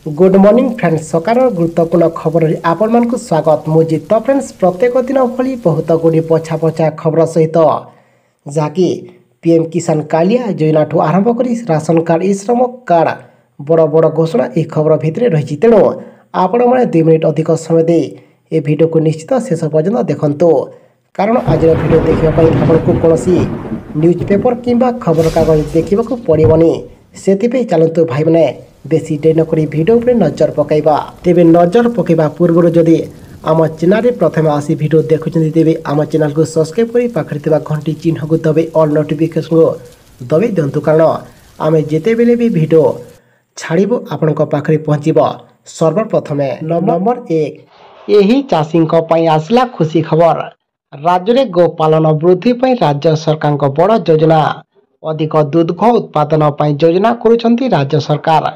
Good morning friends सकार गुरुत्वपूर्ण खबर आपण मान स्वागत मुझे तो फ्रेंड्स प्रत्येक दिन भली बहुत गुड़ी पछा पछा खबर सहित जहाँकि पीएम किसान कालिया योजना ठू आरंभ कर राशन कार्ड ई श्रम कार्ड बड़ बड़ घोषणा यह खबर भितर रही तेणु आपण मैंने 2 मिनिट अधिक समय दे ए वीडियो को निश्चित शेष पर्यंत देखंतु कारण आज वीडियो देखापी आपको कौन न्यूज पेपर किंबा खबर कागज देखा पड़ोनी से चलतु भाई मैंने बेसी डेरी नक भिडियो पर नजर पकईबा तेरे नजर पकईबा पूर्व जदि आम चैनल प्रथम आसी भिडियो देखुं तेरे आम चैनल को सब्सक्राइब कर पाखे घंटी चिन्ह को दबाई ऑल नोटिफिकेशन को दबाई दिंतु कारण आम जिते बेले भी भिडियो छाड़ू आपण पाखे पहुँचब सर्वप्रथम नंबर 1 यही चाषी आसला खुशी खबर राज्य में गोपालन वृद्धि राज्य सरकार बड़ योजना अधिक दुग्ध उत्पादन योजना करुछंती राज्य सरकार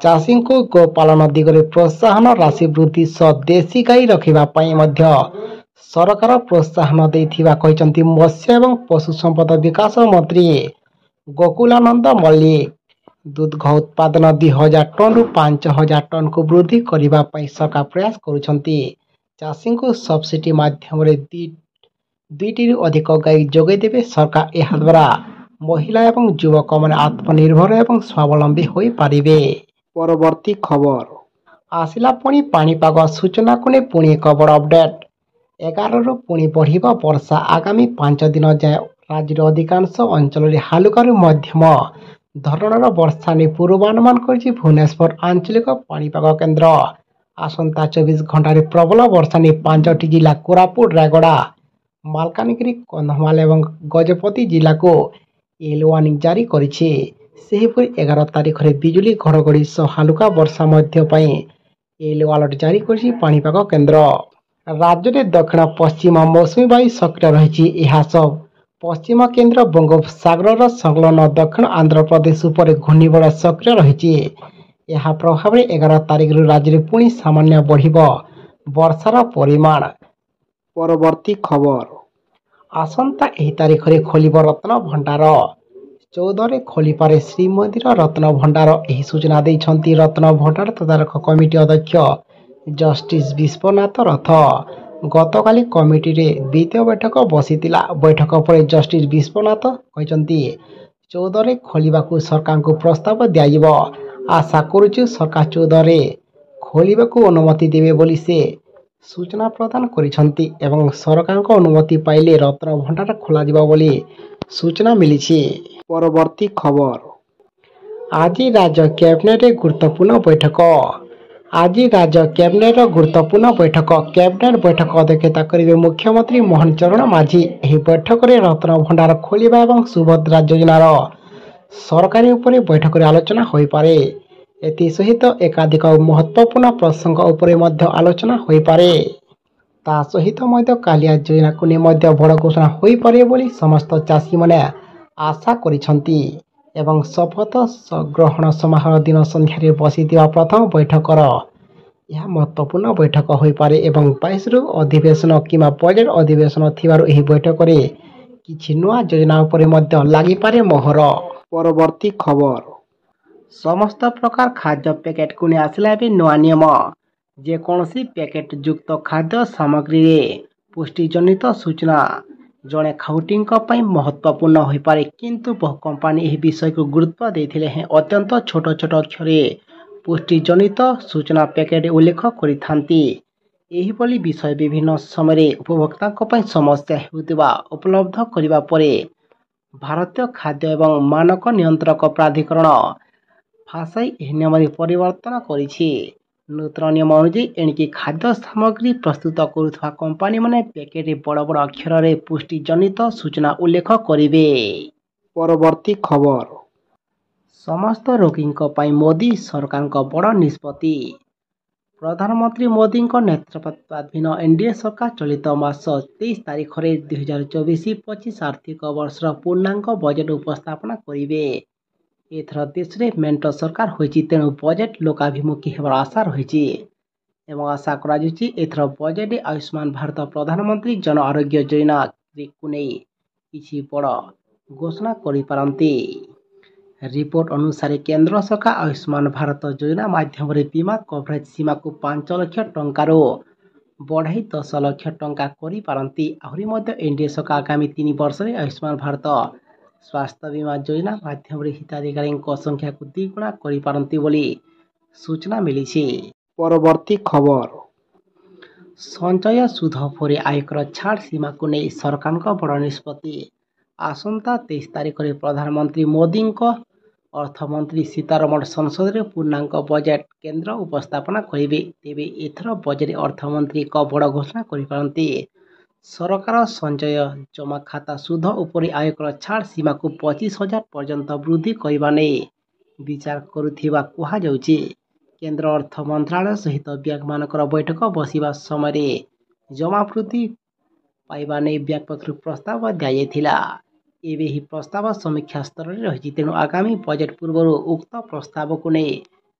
चाषी को गोपालन दिगरे प्रोत्साहन राशि वृद्धि सह देशी गाई रखा सरकार प्रोत्साहन देथिबा कहिसंती मत्स्य एवं पशु संपद विकास मंत्री गोकुलानंद मल्लिक दुग्ध उत्पादन 2000 टन रु 5000 टन को वृद्धि करने सरकार प्रयास करुछंती चाषी को सब्सिडी माध्यम दुईटी अधिक गाई जोगाई देवे सरकार यह द्वारा महिला एवं युवक मैंने आत्मनिर्भर एवं स्वावलंबी हो पारिबे। परवर्ती खबर आसिला पुणी पाणीपाग सूचना को ने पुणी एक बड़ अपडेट 11 रु पुणी बढ़िबा वर्षा आगामी 5 दिन जाए राज्यर अधिकांश अंचल हालुकारू मध्यम धरणर वर्षा ने पूर्वानुमान कर भुवनेश्वर आंचलिक पाणीपाग केन्द्र आसंता 24 घंटे प्रबल वर्षा ने 5टी जिला कोरापुट रायगड़ा मालकानगिरी कंधमाल एवं गजपति जिला को येलो वार्निंग जारी करिछि। सेहीपरि 11 तारिख में बिजुली घड़घड़ी सह हालुका वर्षा येलो अलर्ट जारी करिछि पाणीपाग केन्द्र। राज्य में दक्षिण पश्चिम मौसुमी वायु सक्रिय रही सब पश्चिम केन्द्र बंगोपसागर संलग्न दक्षिण आंध्र प्रदेश उपर घूर्णिझड़ सक्रिय रही प्रभाव में 11 तारिख राज्य में पुणी सामान्य बढ़िब वर्षार परिमाण। परवर्ती खबर आसंता एही तारिख में खोलिब रत्न भंडार 14 खोलिपारे श्रीमंदिर रत्न भंडार यही सूचना देइछंती रत्न भंडार तदारख कमिटी अध्यक्ष जस्टिस विश्वनाथ रथ गतकाली कमिटी रे द्वितीय बैठक बसीतिला बैठक पर जस्टिस विश्वनाथ कहते 14 खोलिबाकू सरकार को प्रस्ताव दिया आशा करुचु सरकार 14 खोलिबाकू अनुमति देवे बोली से सूचना प्रदान करिसंती एवं सरकार को अनुमति पाइले रत्न भंडार खोला जिबा बोली सूचना मिली। परवर्ती खबर आज राज्य कैबिनेट गुरुत्वपूर्ण बैठक आज राज्य कैबिनेट गुरुत्वपूर्ण बैठक कैबिनेट बैठक अध्यक्षता करेंगे मुख्यमंत्री मोहन चरण माझी। यह बैठक में रत्न भंडार खोलिबा एवं सुभद्रा योजनार सरकारी उपरे बैठक में आलोचना हो पारे एथि सहित एकाधिक महत्वपूर्ण प्रसंग उपरे मध्य आलोचना हो पारे ता सहित मध्य कालिया योजना को नहीं मध्य बड़ घोषणा हो पारे बोली समस्त चाषी माने आशा करिसंती एवं शपथ ग्रहण समारोह दिन संध्यारे बसीथिबा प्रथम बैठकर यह महत्वपूर्ण बैठक हो पारे एवं 22 रु अधिवेशन किंवा बजेट अधिवेशन थिबारु एही बैठक रे किछि नुआ योजना उपरे मध्य लागि पारे मोहर। परवर्ती खबर समस्त प्रकार खाद्य पैकेट को नहीं आसला भी नुआ नियम जेकोसी पैकेट युक्त खाद्य सामग्री रे पुष्टिजनित सूचना जड़े खाउटी महत्वपूर्ण हो पारे किंतु बहु कंपानी यह विषय को गुरुत्व देते हैं अत्यंत छोट छोट अक्षर पुष्टिजनित सूचना पैकेट उल्लेख करी विषय विभिन्न समय उपभोक्ता समस्या होता उपलब्ध करने पर भारतीय खाद्य एवं मानक नियंत्रक प्राधिकरण फासाई यह नियम परिवर्तन करिछि। नूतन नियम अनुଯାयी एणिकी खाद्य सामग्री प्रस्तुत करुवा कंपानी माने पैकेट बड़ बड़ अक्षर रे पुष्टिजनित सूचना उल्लेख करिवे। परवर्ती खबर समस्त रोगी मोदी सरकार बड़ निष्पत्ति प्रधानमंत्री मोदी नेतृत्वाधीन एनडीए सरकार चलित मास 23 तारिख में 2024-25 आर्थिक वर्षर पूर्णांग बजेट उपस्थापना करिवे। एथर देश में मेंट सरकार होइछि तेणु बजेट लोकाभिमुखी हेबार आशा रही एवं आशा कराजुछि एथर बजेट आयुष्मान भारत प्रधानमंत्री जन आरोग्य योजना को नहीं किछि बड़ घोषणा करि पारंती। ରିପୋର୍ଟ ଅନୁସାରେ କେନ୍ଦ୍ର ସରକାର ଆୟୁଷ୍ମାନ ଭାରତ ଯୋଜନା ମାଧ୍ୟମରେ ବୀମା କଭରେଜ ସୀମାକୁ 5 ଲକ୍ଷ ଟଙ୍କାରୁ ବଢ଼ାଇ 10 ଲକ୍ଷ ଟଙ୍କା କରିପାରନ୍ତି। ଆହୁରି ମଧ୍ୟ ଏନ୍ଡିଏ ସରକାର ଆଗାମୀ 3 ବର୍ଷରେ ଆୟୁଷ୍ମାନ ଭାରତ ସ୍ୱାସ୍ଥ୍ୟ ବୀମା ଯୋଜନା ମାଧ୍ୟମରେ ହିତାଧିକାରୀଙ୍କ ସଂଖ୍ୟାକୁ ଦ୍ୱିଗୁଣା କରିପାରନ୍ତି ବୋଲି ସୂଚନା ମିଳିଛି। ପରବର୍ତ୍ତୀ ଖବର, ସଞ୍ଚୟ ସୁଧ ଉପରେ ଆୟକର ଛାଡ଼ ସୀମାକୁ ନେଇ ସରକାରଙ୍କ ବଡ଼ ନିଷ୍ପତ୍ତି। ଆସନ୍ତା 23 ତାରିଖରେ ପ୍ରଧାନମନ୍ତ୍ରୀ ମୋଦିଙ୍କ ଅର୍ଥମନ୍ତ୍ରୀ ସୀତାରମଣ ସଂସଦରେ ପୂର୍ଣ୍ଣାଙ୍ଗ ବଜେଟ୍ କେନ୍ଦ୍ର ଉପସ୍ଥାପନ କରିବେ। ତେବେ ଏଥର ବଜେଟ୍ରେ ଅର୍ଥମନ୍ତ୍ରୀ ଏକ ବଡ଼ ଘୋଷଣା କରିପାରନ୍ତି। ସରକାର ସଞ୍ଚୟ ଜମାଖାତା ସୁଧ ଉପରେ ଆୟକର ଛାଡ଼ ସୀମାକୁ 25,000 ପର୍ଯ୍ୟନ୍ତ ବୃଦ୍ଧି କରିବା ନେଇ ବିଚାର କରୁଥିବା କୁହାଯାଉଛି। କେନ୍ଦ୍ର ଅର୍ଥ ମନ୍ତ୍ରାଳୟ ସହିତ ବ୍ୟାଙ୍କମାନଙ୍କର ବୈଠକ ବସିବା ସମୟରେ ଜମା ବୃଦ୍ଧି ପାଇବା ନେଇ ବ୍ୟାଙ୍କ ପକ୍ଷରୁ ପ୍ରସ୍ତାବ ଦିଆଯାଇଥିଲା। ଏବେ ଏହି ପ୍ରସ୍ତାବ ସମୀକ୍ଷା ସ୍ତରରେ ରହିଛି। ତେଣୁ ଆଗାମୀ ବଜେଟ୍ ପୂର୍ବରୁ ଉକ୍ତ ପ୍ରସ୍ତାବକୁ ନେଇ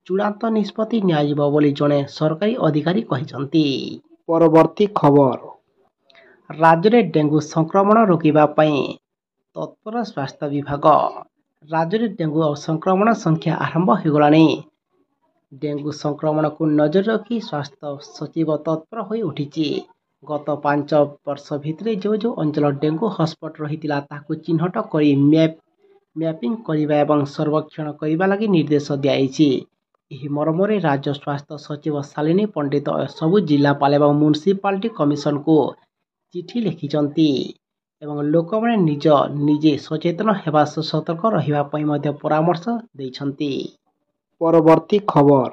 ଚୂଡ଼ାନ୍ତ ନିଷ୍ପତ୍ତି ନିଆଯିବ ବୋଲି ଜଣେ ସରକାରୀ ଅଧିକାରୀ କହିଛନ୍ତି। ପରବର୍ତ୍ତୀ ଖବର, ରାଜ୍ୟରେ ଡେଙ୍ଗୁ ସଂକ୍ରମଣ ରୋକିବା ପାଇଁ ତତ୍ପର ସ୍ୱାସ୍ଥ୍ୟ ବିଭାଗ। ରାଜ୍ୟରେ ଡେଙ୍ଗୁ ସଂକ୍ରମଣ ସଂଖ୍ୟା ଆରମ୍ଭ ହୋଇଗଲାଣି। ଡେଙ୍ଗୁ ସଂକ୍ରମଣକୁ ନଜରରେ ରଖି ସ୍ୱାସ୍ଥ୍ୟ ସଚିବ ତତ୍ପର ହୋଇ ଉଠିଛି। ଗତ 5 ବର୍ଷ ଭିତରେ ଯେଉଁ ଯେଉଁ ଅଞ୍ଚଳ ଡେଙ୍ଗୁ ହଟସ୍ପଟ୍ ରହିଥିଲା ତାହାକୁ ଚିହ୍ନଟ କରି ମ୍ୟାପିଂ କରିବା ଏବଂ ସର୍ବେକ୍ଷଣ କରିବା ଲାଗି ନିର୍ଦ୍ଦେଶ ଦିଆଯାଇଛି। ଏହି ମର୍ମରେ ରାଜ୍ୟ ସ୍ୱାସ୍ଥ୍ୟ ସଚିବ ଶାଲିନୀ ପଣ୍ଡିତ ସବୁ ଜିଲ୍ଲାପାଳ ଏବଂ ମ୍ୟୁନିସିପାଲିଟି କମିଶନରଙ୍କୁ ଚିଠି ଲେଖିଛନ୍ତି ଏବଂ ଲୋକମାନେ ନିଜେ ସଚେତନ ହେବା ସହ ସତର୍କ ରହିବା ପାଇଁ ମଧ୍ୟ ପରାମର୍ଶ ଦେଇଛନ୍ତି। ପରବର୍ତ୍ତୀ ଖବର,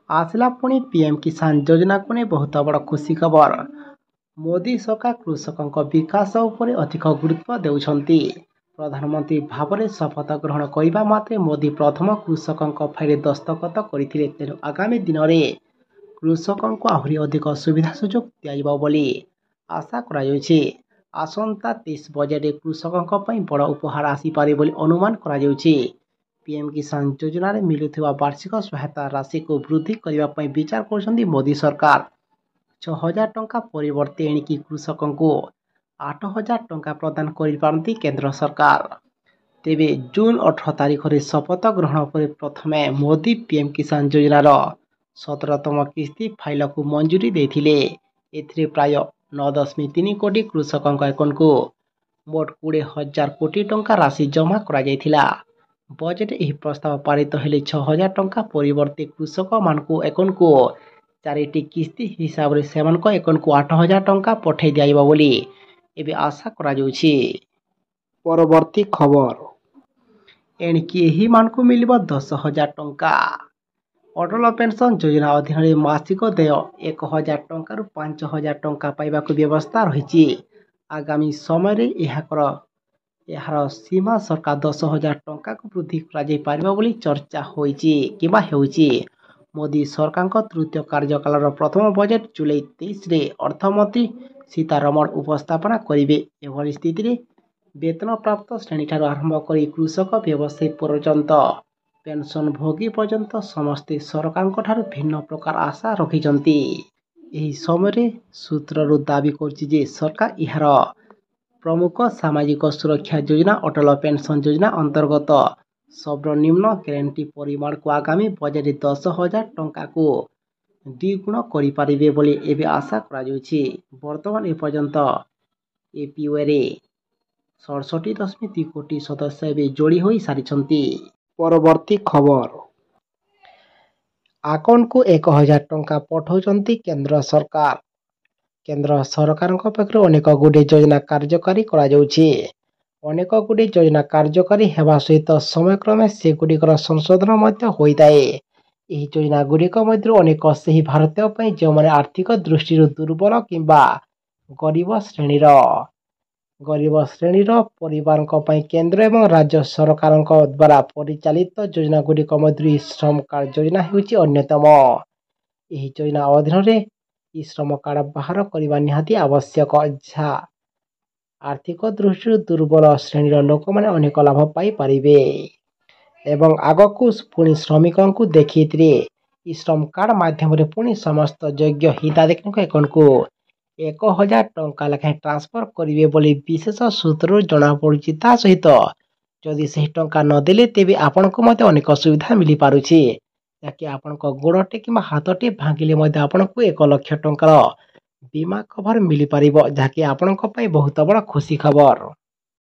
ଆସିଲା ପୁଣି ପିଏମ୍ କିଷାନ ଯୋଜନାକୁ ନେଇ ବହୁତ ବଡ଼ ଖୁସି ଖବର। ମୋଦି ସରକାର କୃଷକଙ୍କ ବିକାଶ ଉପରେ ଅଧିକ ଗୁରୁତ୍ୱ ଦେଉଛନ୍ତି। ପ୍ରଧାନମନ୍ତ୍ରୀ ଭାବରେ ଶପଥ ଗ୍ରହଣ କରିବା ମାତ୍ରେ ମୋଦି ପ୍ରଥମ କୃଷକଙ୍କ ଫାଇଲରେ ଦସ୍ତଖତ କରିଥିଲେ। ତେଣୁ ଆଗାମୀ ଦିନରେ କୃଷକଙ୍କୁ ଆହୁରି ଅଧିକ ସୁବିଧା ସୁଯୋଗ ଦିଆଯିବ ବୋଲି ଆଶା କରାଯାଉଛି। ଆସନ୍ତା 23 ବଜେଟ୍ରେ କୃଷକଙ୍କ ପାଇଁ ବଡ଼ ଉପହାର ଆସିପାରେ ବୋଲି ଅନୁମାନ କରାଯାଉଛି। ପିଏମ୍ କିଷାନ ଯୋଜନାରେ ମିଳୁଥିବା ବାର୍ଷିକ ସହାୟତା ରାଶିକୁ ବୃଦ୍ଧି କରିବା ପାଇଁ ବିଚାର କରୁଛନ୍ତି ମୋଦି ସରକାର। 6,000 ଟଙ୍କା ପରିବର୍ତ୍ତେ ଏଣିକି କୃଷକଙ୍କୁ 8,000 ଟଙ୍କା ପ୍ରଦାନ କରିପାରନ୍ତି କେନ୍ଦ୍ର ସରକାର। ତେବେ ଜୁନ୍ 18 ତାରିଖରେ ଶପଥ ଗ୍ରହଣ ପରେ ପ୍ରଥମେ ମୋଦି ପିଏମ୍ କିଷାନ ଯୋଜନାର 17ତମ କିସ୍ତି ଫାଇଲକୁ ମଞ୍ଜୁରୀ ଦେଇଥିଲେ। ଏଥିରେ ପ୍ରାୟ 9.3 କୋଟି କୃଷକଙ୍କ ଆକାଉଣ୍ଟକୁ ମୋଟ 20,000 କୋଟି ଟଙ୍କା ରାଶି ଜମା କରାଯାଇଥିଲା। ବଜେଟ୍ରେ ଏହି ପ୍ରସ୍ତାବ ପାରିତ ହେଲେ 6,000 ଟଙ୍କା ପରିବର୍ତ୍ତେ କୃଷକମାନଙ୍କ ଆକାଉଣ୍ଟକୁ 4ଟି କିସ୍ତି ହିସାବରେ ସେମାନଙ୍କ ଆକାଉଣ୍ଟକୁ 8,000 ଟଙ୍କା ପଠାଇ ଦିଆଯିବ ବୋଲି ଏବେ ଆଶା କରାଯାଉଛି। ପରବର୍ତ୍ତୀ ଖବର, ଏଣିକି ଏହିମାନଙ୍କୁ ମିଳିବ 10,000 ଟଙ୍କା। ଅଟଳ ପେନ୍ସନ୍ ଯୋଜନା ଅଧୀନରେ ମାସିକ ଦେୟ 1,000 ଟଙ୍କାରୁ 5,000 ଟଙ୍କା ପାଇବାକୁ ବ୍ୟବସ୍ଥା ରହିଛି। ଆଗାମୀ ସମୟରେ ଏହାର ସୀମା ସରକାର 10,000 ଟଙ୍କାକୁ ବୃଦ୍ଧି କରାଯାଇପାରିବ ବୋଲି ଚର୍ଚ୍ଚା ହେଉଛି। ମୋଦି ସରକାରଙ୍କ ତୃତୀୟ କାର୍ଯ୍ୟକାଳର ପ୍ରଥମ ବଜେଟ୍ ଜୁଲାଇ 23ରେ ଅର୍ଥମନ୍ତ୍ରୀ ସୀତାରମଣ ଉପସ୍ଥାପନ କରିବେ। ଏଭଳି ସ୍ଥିତିରେ ବେତନପ୍ରାପ୍ତ ଶ୍ରେଣୀଠାରୁ ଆରମ୍ଭ କରି କୃଷକ, ବ୍ୟବସାୟୀ ପର୍ଯ୍ୟନ୍ତ, ପେନ୍ସନ୍ଭୋଗୀ ପର୍ଯ୍ୟନ୍ତ ସମସ୍ତେ ସରକାରଙ୍କଠାରୁ ଭିନ୍ନ ପ୍ରକାର ଆଶା ରଖିଛନ୍ତି। ଏହି ସମୟରେ ସୂତ୍ରରୁ ଦାବି କରୁଛି ଯେ ସରକାର ଏହାର ପ୍ରମୁଖ ସାମାଜିକ ସୁରକ୍ଷା ଯୋଜନା ଅଟଳ ପେନ୍ସନ୍ ଯୋଜନା ଅନ୍ତର୍ଗତ ସର୍ବନିମ୍ନ ଗ୍ୟାରେଣ୍ଟି ପରିମାଣକୁ ଆଗାମୀ ବଜେଟ୍ରେ 10,000 ଟଙ୍କାକୁ ଦ୍ୱିଗୁଣ କରିପାରିବେ ବୋଲି ଏବେ ଆଶା କରାଯାଉଛି। ବର୍ତ୍ତମାନ ଏପର୍ଯ୍ୟନ୍ତ ଏପିୱାଇରେ 67.2 କୋଟି ସଦସ୍ୟ ଏବେ ଯୋଡ଼ି ହୋଇ ସାରିଛନ୍ତି। ପରବର୍ତ୍ତୀ ଖବର, ଆକାଉଣ୍ଟକୁ 1,000 ଟଙ୍କା ପଠାଉଛନ୍ତି କେନ୍ଦ୍ର ସରକାର। କେନ୍ଦ୍ର ସରକାରଙ୍କ ପକ୍ଷରୁ ଅନେକ ଗୁଡ଼ିଏ ଯୋଜନା କାର୍ଯ୍ୟକାରୀ କରାଯାଉଛି। ଅନେକ ଗୁଡ଼ିଏ ଯୋଜନା କାର୍ଯ୍ୟକାରୀ ହେବା ସହିତ ସମୟକ୍ରମେ ସେଗୁଡ଼ିକର ସଂଶୋଧନ ମଧ୍ୟ ହୋଇଥାଏ। ଏହି ଯୋଜନା ଗୁଡ଼ିକ ମଧ୍ୟରୁ ଅନେକ ସେହି ଭାରତୀୟ ପାଇଁ ଯେଉଁମାନେ ଆର୍ଥିକ ଦୃଷ୍ଟିରୁ ଦୁର୍ବଳ କିମ୍ବା ଗରିବ ଶ୍ରେଣୀର ପରିବାରଙ୍କ ପାଇଁ କେନ୍ଦ୍ର ଏବଂ ରାଜ୍ୟ ସରକାରଙ୍କ ଦ୍ୱାରା ପରିଚାଳିତ ଯୋଜନାଗୁଡ଼ିକ ମଧ୍ୟରୁ ଇ-ଶ୍ରମ କାର୍ଡ ଯୋଜନା ହେଉଛି ଅନ୍ୟତମ। ଏହି ଯୋଜନା ଅଧୀନରେ ଇ-ଶ୍ରମ କାର୍ଡ ବାହାର କରିବା ନିହାତି ଆବଶ୍ୟକ, ଯାହା ଆର୍ଥିକ ଦୃଷ୍ଟିରୁ ଦୁର୍ବଳ ଶ୍ରେଣୀର ଲୋକମାନେ ଅନେକ ଲାଭ ପାଇପାରିବେ। ଏବଂ ଆଗକୁ ପୁଣି ଶ୍ରମିକଙ୍କୁ ଦେଖି ଏଥିରେ ଇ-ଶ୍ରମ କାର୍ଡ ମାଧ୍ୟମରେ ପୁଣି ସମସ୍ତ ଯୋଗ୍ୟ ହିତାଧିକାରୀଙ୍କ ଆକାଉଣ୍ଟକୁ 1,000 ଟଙ୍କା ଲେଖାଏଁ ଟ୍ରାନ୍ସଫର କରିବେ ବୋଲି ବିଶେଷ ସୂତ୍ରରୁ ଜଣାପଡ଼ୁଛି। ତା ସହିତ ଯଦି ସେହି ଟଙ୍କା ନଦେଲେ ତେବେ ଆପଣଙ୍କୁ ମଧ୍ୟ ଅନେକ ସୁବିଧା ମିଳିପାରୁଛି, ଯାହାକି ଆପଣଙ୍କ ଗୋଡ଼ଟେ କିମ୍ବା ହାତଟି ଭାଙ୍ଗିଲେ ମଧ୍ୟ ଆପଣଙ୍କୁ 1,00,000 ଟଙ୍କାର ବୀମା କଭର ମିଳିପାରିବ, ଯାହାକି ଆପଣଙ୍କ ପାଇଁ ବହୁତ ବଡ଼ ଖୁସି ଖବର।